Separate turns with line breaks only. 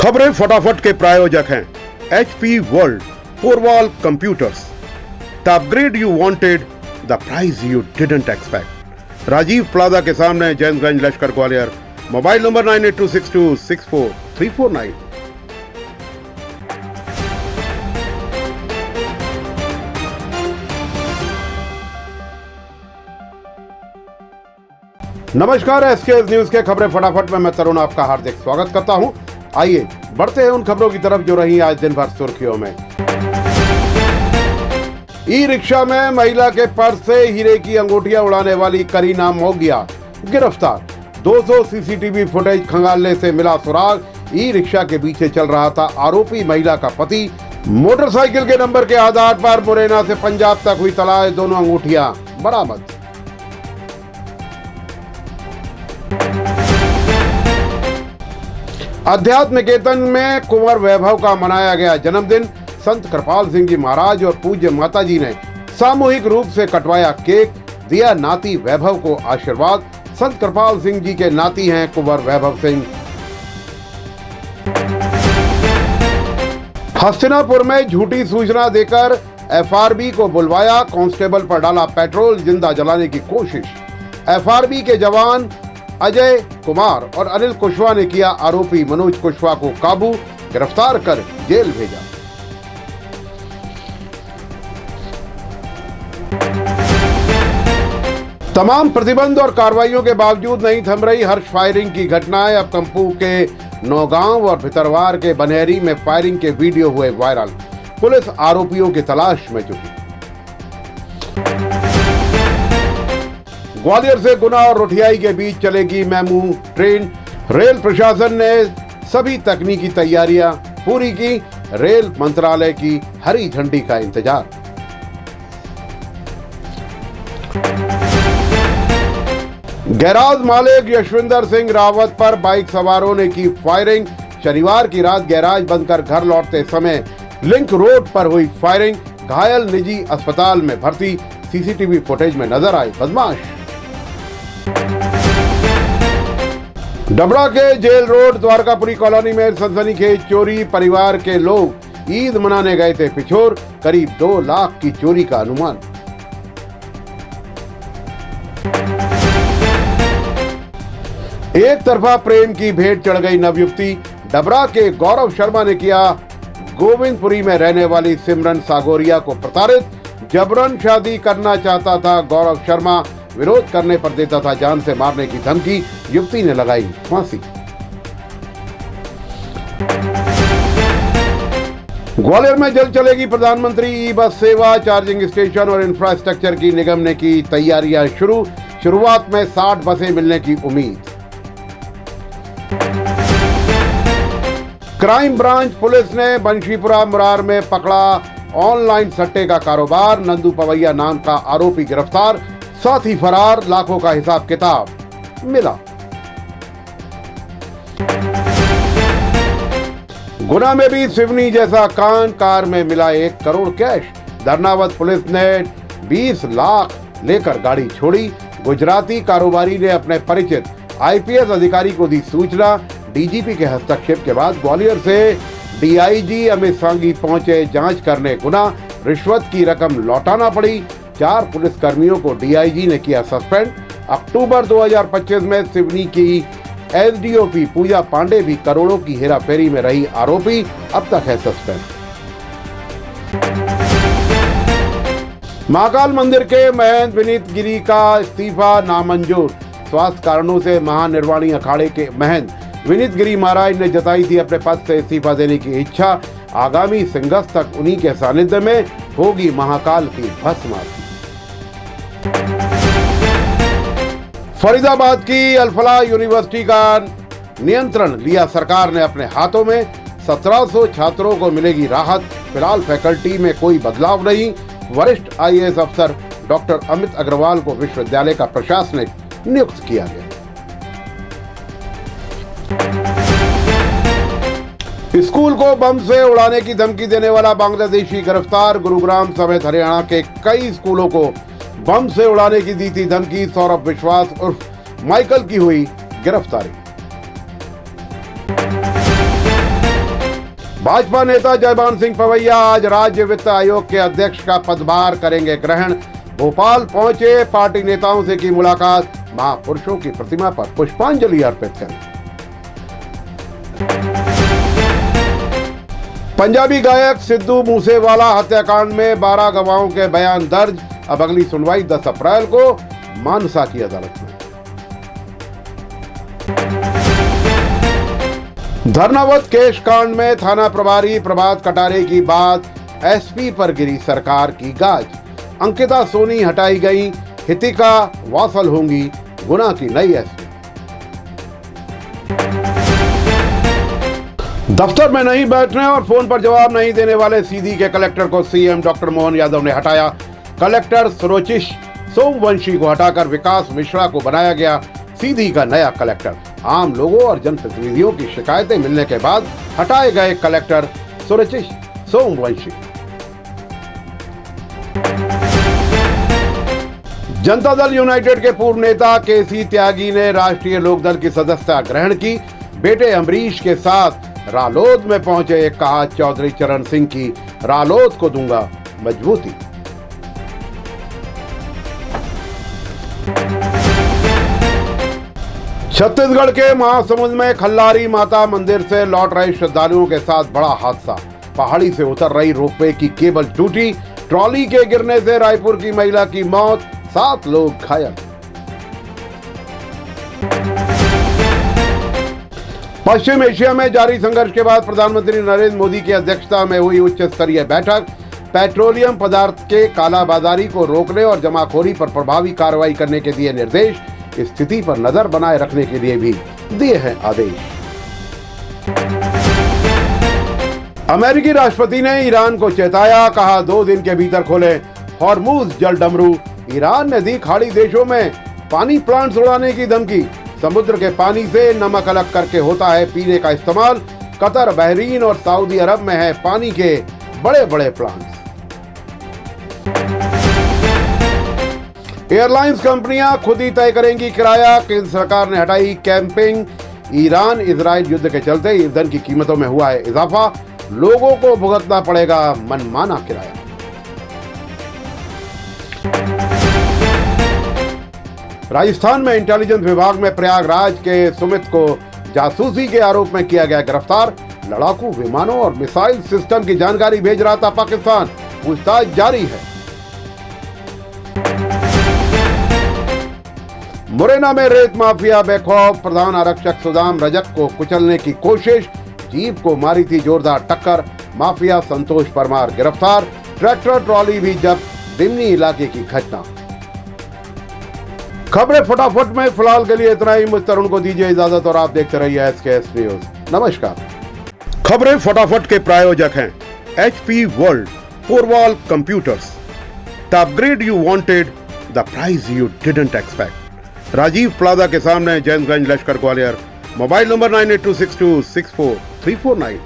खबरें फटाफट के प्रायोजक हैं HP World Porwal Computers. The upgrade you wanted, the price you didn't expect. Rajiv Plaza के सामने, जैनगंज, लश्कर, ग्वालियर। Mobile number 9826264349। नमस्कार, SKS न्यूज के खबरें फटाफट में मैं तरुण आपका हार्दिक स्वागत करता हूं। आइए बढ़ते हैं उन खबरों की तरफ जो रही आज दिन भर सुर्खियों में। ई रिक्शा में महिला के पर्स से हीरे की अंगूठियां उड़ाने वाली करीना मोगिया गिरफ्तार। 200 CCTV फुटेज खंगालने से मिला सुराग। ई रिक्शा के पीछे चल रहा था आरोपी महिला का पति। मोटरसाइकिल के नंबर के आधार पर मुरैना से पंजाब तक हुई तलाश, दोनों अंगूठियां बरामद। अध्यात्म निकेतन में कुंवर वैभव का मनाया गया जन्मदिन। संत कृपाल सिंह जी महाराज और पूज्य माता जी ने सामूहिक रूप से कटवाया केक, दिया नाती वैभव को आशीर्वाद। संत कृपाल सिंह जी के नाती हैं कुंवर वैभव सिंह। हस्तिनापुर में झूठी सूचना देकर FRB को बुलवाया, कांस्टेबल पर डाला पेट्रोल, जिंदा जलाने की कोशिश। FRB के जवान अजय कुमार और अनिल कुशवाहा ने किया आरोपी मनोज कुशवाहा को काबू, गिरफ्तार कर जेल भेजा। तमाम प्रतिबंध और कार्रवाइयों के बावजूद नहीं थम रही हर्ष फायरिंग की घटनाएं। अब कंपू के नौगांव और भितरवार के बनेरी में फायरिंग के वीडियो हुए वायरल। पुलिस आरोपियों की तलाश में जुटी। ग्वालियर से गुना और रोठियाई के बीच चलेगी मेमू ट्रेन। रेल प्रशासन ने सभी तकनीकी तैयारियां पूरी की। रेल मंत्रालय की हरी झंडी का इंतजार। गैराज मालिक यशविंदर सिंह रावत पर बाइक सवारों ने की फायरिंग। शनिवार की रात गैराज बंद कर घर लौटते समय लिंक रोड पर हुई फायरिंग। घायल निजी अस्पताल में भर्ती। CCTV फुटेज में नजर आए बदमाश। डबरा के जेल रोड द्वारकापुरी कॉलोनी में सनसनीखेज चोरी। परिवार के लोग ईद मनाने गए थे पिछोर। करीब 2 लाख की चोरी का अनुमान। एक तरफा प्रेम की भेंट चढ़ गई नवयुवती। डबरा के गौरव शर्मा ने किया गोविंदपुरी में रहने वाली सिमरन सागोरिया को प्रताड़ित। जबरन शादी करना चाहता था गौरव शर्मा, विरोध करने पर देता था जान से मारने की धमकी। युवती ने लगाई फांसी। ग्वालियर में जल्द चलेगी प्रधानमंत्री ई बस सेवा। चार्जिंग स्टेशन और इंफ्रास्ट्रक्चर की निगम ने की तैयारियां शुरू। शुरुआत में 60 बसें मिलने की उम्मीद। क्राइम ब्रांच पुलिस ने बंशीपुरा मुरार में पकड़ा ऑनलाइन सट्टे का कारोबार। नंदू पवैया नाम का आरोपी गिरफ्तार, साथ ही फरार। लाखों का हिसाब किताब मिला। गुना में भी सिवनी जैसा कांड। कार में मिला 1 करोड़ कैश। धरनावत पुलिस ने 20 लाख लेकर गाड़ी छोड़ी। गुजराती कारोबारी ने अपने परिचित IPS अधिकारी को दी सूचना। DGP के हस्तक्षेप के बाद ग्वालियर से DIG अमित सांघी पहुंचे जांच करने गुना। रिश्वत की रकम लौटाना पड़ी। 4 पुलिसकर्मियों को DIG ने किया सस्पेंड। अक्टूबर 2025 में सिवनी की SDOP पूजा पांडे भी करोड़ों की हेराफेरी में रही आरोपी, अब तक है सस्पेंड। महाकाल मंदिर के महंत विनीत गिरी का इस्तीफा नामंजूर। स्वास्थ्य कारणों से महानिर्वाणी अखाड़े के महंत विनीत गिरी महाराज ने जताई थी अपने पद से इस्तीफा देने की इच्छा। आगामी सिंगस तक उन्हीं के सानिध्य में होगी महाकाल की भस्म आरती। फरीदाबाद की अल-फलाह यूनिवर्सिटी का नियंत्रण लिया सरकार ने अपने हाथों में। 1700 छात्रों को मिलेगी राहत। फिलहाल फैकल्टी में कोई बदलाव नहीं। वरिष्ठ IAS अफसर डॉक्टर अमित अग्रवाल को विश्वविद्यालय का प्रशासनिक नियुक्त किया गया। स्कूल को बम से उड़ाने की धमकी देने वाला बांग्लादेशी गिरफ्तार। गुरुग्राम समेत हरियाणा के कई स्कूलों को बम से उड़ाने की दी थी धमकी। सौरभ विश्वास उर्फ माइकल की हुई गिरफ्तारी। भाजपा नेता जयभान सिंह पवैया आज राज्य वित्त आयोग के अध्यक्ष का पदभार करेंगे ग्रहण। भोपाल पहुंचे, पार्टी नेताओं से की मुलाकात, महापुरुषों की प्रतिमा पर पुष्पांजलि अर्पित करी। पंजाबी गायक सिद्धू मूसेवाला हत्याकांड में 12 गवाहों के बयान दर्ज। अब अगली सुनवाई 10 अप्रैल को मानसा की अदालत में। धरनावत केश कांड में थाना प्रभारी प्रभात कटारे की बात, एसपी पर गिरी सरकार की गाज। अंकिता सोनी हटाई गई, हितिका वासल होंगी गुना की नई एसपी। दफ्तर में नहीं बैठने और फोन पर जवाब नहीं देने वाले सीधी के कलेक्टर को सीएम डॉक्टर मोहन यादव ने हटाया। कलेक्टर सुरुचिश सोमवंशी को हटाकर विकास मिश्रा को बनाया गया सीधी का नया कलेक्टर। आम लोगों और जनप्रतिनिधियों की शिकायतें मिलने के बाद हटाए गए कलेक्टर सुरुचिश सोमवंशी। जनता दल यूनाइटेड के पूर्व नेता केसी त्यागी ने राष्ट्रीय लोकदल की सदस्यता ग्रहण की। बेटे अमरीश के साथ रालोद में पहुंचे, कहा चौधरी चरण सिंह की रालोद को दूंगा मजबूती। छत्तीसगढ़ के महासमुंद में खल्लारी माता मंदिर से लौट रहे श्रद्धालुओं के साथ बड़ा हादसा। पहाड़ी से उतर रही रोपवे की केबल टूटी, ट्रॉली के गिरने से रायपुर की महिला की मौत, 7 लोग घायल। पश्चिम एशिया में जारी संघर्ष के बाद प्रधानमंत्री नरेंद्र मोदी की अध्यक्षता में हुई उच्च स्तरीय बैठक। पेट्रोलियम पदार्थ के कालाबाजारी को रोकने और जमाखोरी पर प्रभावी कार्रवाई करने के दिए निर्देश। स्थिति पर नजर बनाए रखने के लिए भी दिए हैं आदेश। अमेरिकी राष्ट्रपति ने ईरान को चेताया, कहा 2 दिन के भीतर खोले हॉर्मुज जल डमरू। ईरान ने दी खाड़ी देशों में पानी प्लांट्स उड़ाने की धमकी। समुद्र के पानी से नमक अलग करके होता है पीने का इस्तेमाल। कतर, बहरीन और सऊदी अरब में है पानी के बड़े बड़े प्लांट्स। एयरलाइंस कंपनियां खुद ही तय करेंगी किराया। केंद्र सरकार ने हटाई कैंपिंग। ईरान इजराइल युद्ध के चलते ईंधन की कीमतों में हुआ है इजाफा। लोगों को भुगतना पड़ेगा मनमाना किराया। राजस्थान में इंटेलिजेंस विभाग में प्रयागराज के सुमित को जासूसी के आरोप में किया गया गिरफ्तार। लड़ाकू विमानों और मिसाइल सिस्टम की जानकारी भेज रहा था पाकिस्तान। पूछताछ जारी है। मुरैना में रेत माफिया बेखौफ। प्रधान आरक्षक सुदाम रजक को कुचलने की कोशिश। जीप को मारी थी जोरदार टक्कर। माफिया संतोष परमार गिरफ्तार। ट्रैक्टर ट्रॉली भी जब्त। दिमनी इलाके की घटना। खबरें फटाफट में फिलहाल के लिए इतना ही। मुझ तरुण को दीजिए इजाजत और आप देखते रहिए एसकेएस न्यूज। नमस्कार। खबरें फटाफट के प्रायोजक हैं HP World, Porwal Computers. The upgrade you wanted, the price you didn't expect. Rajiv Plaza के सामने, जैनगंज, लश्कर ग्वालियर। Mobile number 9826264349।